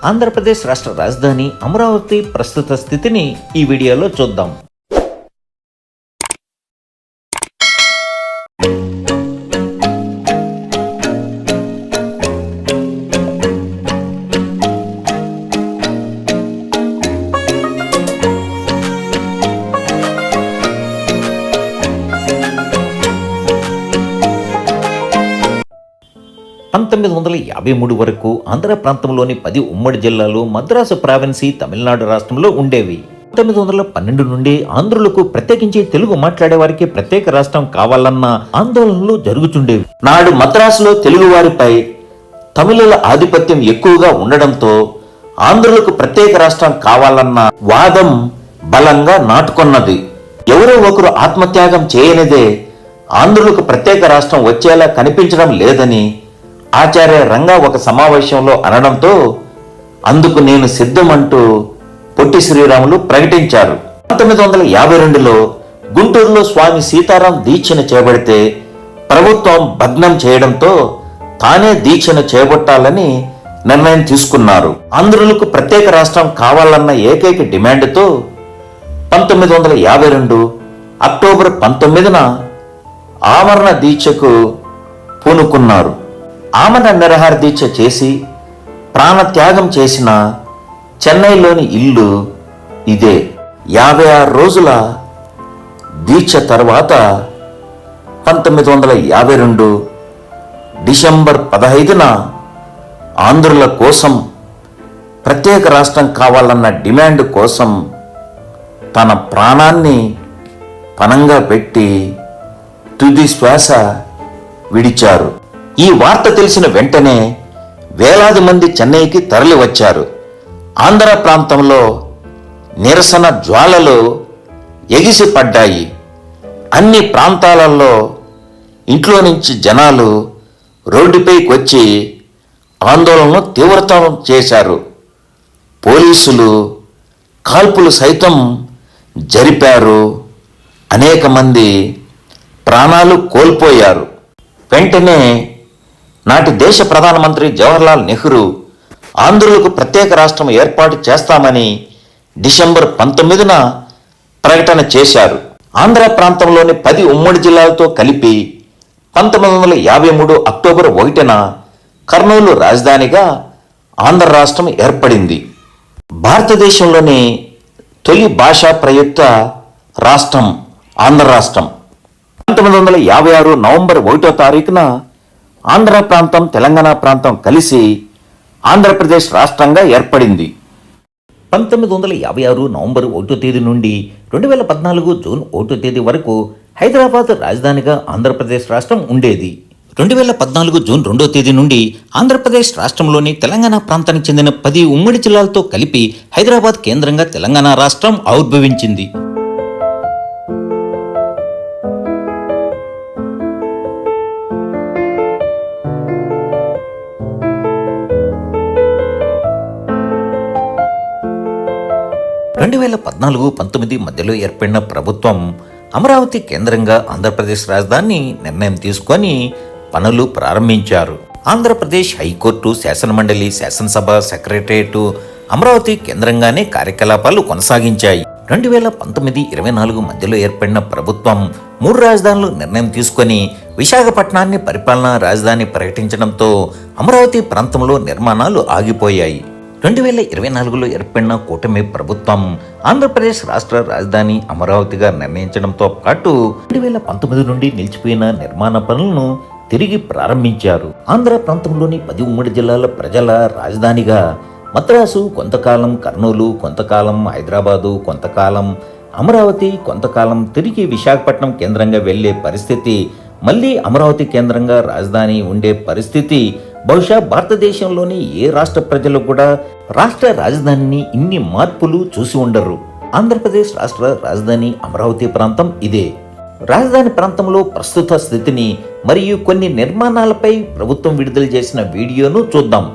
ఆంధ్రప్రదేశ్ రాష్ట్ర రాజధాని అమరావతి ప్రస్తుత స్థితిని ఈ వీడియోలో చూద్దాం. పంతొమ్మిది 1953 వరకు ఆంధ్ర ప్రాంతంలోని 10 ఉమ్మడి జిల్లాలు మద్రాసు ప్రావిన్సీ తమిళనాడు రాష్ట్రంలో ఉండేవి. 1912 నుండి ఆంధ్రులకు, ప్రత్యేకించి తెలుగు మాట్లాడే వారికి ప్రత్యేక రాష్ట్రం కావాలన్న ఆందోళనలు జరుగుతుండేవి. నాడు మద్రాసులో తెలుగు వారిపై తమిళుల ఆధిపత్యం ఎక్కువగా ఉండడంతో ఆంధ్రులకు ప్రత్యేక రాష్ట్రం కావాలన్న వాదం బలంగా నాటుకొన్నది. ఎవరో ఒకరు ఆత్మత్యాగం చేయనిదే ఆంధ్రులకు ప్రత్యేక రాష్ట్రం వచ్చేలా కనిపించడం లేదని ఆచార్య రంగా ఒక సమావేశంలో అనడంతో అందుకు నేను సిద్ధమంటూ పొట్టి శ్రీరాములు ప్రకటించారు. 1952లో గుంటూరులో స్వామి సీతారాం దీక్షను చేపడితే ప్రభుత్వం భగ్నం చేయడంతో తానే దీక్షను చేపట్టాలని నిర్ణయం తీసుకున్నారు. ఆంధ్రులకు ప్రత్యేక రాష్ట్రం కావాలన్న ఏకైక డిమాండ్తో 1952 అక్టోబర్ 19న ఆమరణ దీక్షకు పూనుకున్నారు. ఆమరణ నిరాహార దీక్ష చేసి ప్రాణత్యాగం చేసిన చెన్నైలోని ఇల్లు ఇదే. 56 రోజుల దీక్ష తర్వాత 1952 డిసెంబర్ 15న ఆంధ్రుల కోసం ప్రత్యేక రాష్ట్రం కావాలన్న డిమాండ్ కోసం తన ప్రాణాన్ని పణంగా పెట్టి తుది శ్వాస విడిచారు. ఈ వార్త తెలిసిన వెంటనే వేలాది మంది చెన్నైకి తరలి వచ్చారు. ఆంధ్ర ప్రాంతంలో నిరసన జ్వాలలు ఎగిసిపడ్డాయి. అన్ని ప్రాంతాలలో ఇంట్లో నుంచి జనాలు రోడ్డుపైకి వచ్చి ఆందోళనను తీవ్రతరం చేశారు. పోలీసులు కాల్పులు సైతం జరిపారు. అనేక మంది ప్రాణాలు కోల్పోయారు. వెంటనే నాటి దేశ ప్రధానమంత్రి జవహర్లాల్ నెహ్రూ ఆంధ్రులకు ప్రత్యేక రాష్ట్రం ఏర్పాటు చేస్తామని డిసెంబర్ 19న ప్రకటన చేశారు. ఆంధ్ర ప్రాంతంలోని 10 ఉమ్మడి జిల్లాలతో కలిపి 1953 అక్టోబర్ 1న కర్నూలు రాజధానిగా ఆంధ్ర రాష్ట్రం ఏర్పడింది. భారతదేశంలోని తొలి భాషా ప్రయుక్త రాష్ట్రం ఆంధ్ర రాష్ట్రం. 1956 నవంబర్ 1వ తారీఖున ఆంధ్ర ప్రాంతం, తెలంగాణ ప్రాంతం కలిసి ఆంధ్రప్రదేశ్ రాష్ట్రంగా ఏర్పడింది. 1956 నవంబర్ 1వ తేదీ నుండి 2014 జూన్ 1వ తేదీ వరకు హైదరాబాద్ రాజధానిగా ఆంధ్రప్రదేశ్ రాష్ట్రం ఉండేది. 2014 జూన్ 2వ తేదీ నుండి ఆంధ్రప్రదేశ్ రాష్ట్రంలోని తెలంగాణ ప్రాంతానికి చెందిన 10 ఉమ్మడి జిల్లాలతో కలిపి హైదరాబాద్ కేంద్రంగా తెలంగాణ రాష్ట్రం ఆవిర్భవించింది. రెండు 2014-19 మధ్యలో ఏర్పడిన ప్రభుత్వం అమరావతి కేంద్రంగా ఆంధ్రప్రదేశ్ రాజధాని నిర్ణయం తీసుకొని పనులు ప్రారంభించారు. ఆంధ్రప్రదేశ్ హైకోర్టు, శాసనమండలి, శాసనసభ, సెక్రటరియట్ అమరావతి కేంద్రంగానే కార్యకలాపాలు కొనసాగించాయి. 2019-24 మధ్యలో ఏర్పడిన ప్రభుత్వం 3 రాజధానులు నిర్ణయం తీసుకొని విశాఖపట్నాన్ని పరిపాలనా రాజధాని ప్రకటించడంతో అమరావతి ప్రాంతంలో నిర్మాణాలు ఆగిపోయాయి. 2024లో ఏర్పడిన కూటమి ప్రభుత్వం ఆంధ్రప్రదేశ్ రాష్ట్ర రాజధాని అమరావతిగా నిర్ణయించడంతో పాటు 2019 నుండి నిలిచిపోయిన నిర్మాణ పనులను తిరిగి ప్రారంభించారు. ఆంధ్ర ప్రాంతంలోని 10 ఉమ్మడి జిల్లాల ప్రజల రాజధానిగా మద్రాసు, కొంతకాలం కర్నూలు, కొంతకాలం హైదరాబాదు, కొంతకాలం అమరావతి, కొంతకాలం తిరిగి విశాఖపట్నం కేంద్రంగా వెళ్లే పరిస్థితి, మళ్లీ అమరావతి కేంద్రంగా రాజధాని ఉండే పరిస్థితి బహుశా భారతదేశంలోని ఏ రాష్ట్ర ప్రజలు కూడా రాష్ట్ర రాజధానిని ఇన్ని మార్పులు చూసి ఉండరు. ఆంధ్రప్రదేశ్ రాష్ట్ర రాజధాని అమరావతి ప్రాంతం ఇదే. రాజధాని ప్రాంతంలో ప్రస్తుత స్థితిని మరియు కొన్ని నిర్మాణాలపై ప్రభుత్వం విడుదల చేసిన వీడియోను చూద్దాం.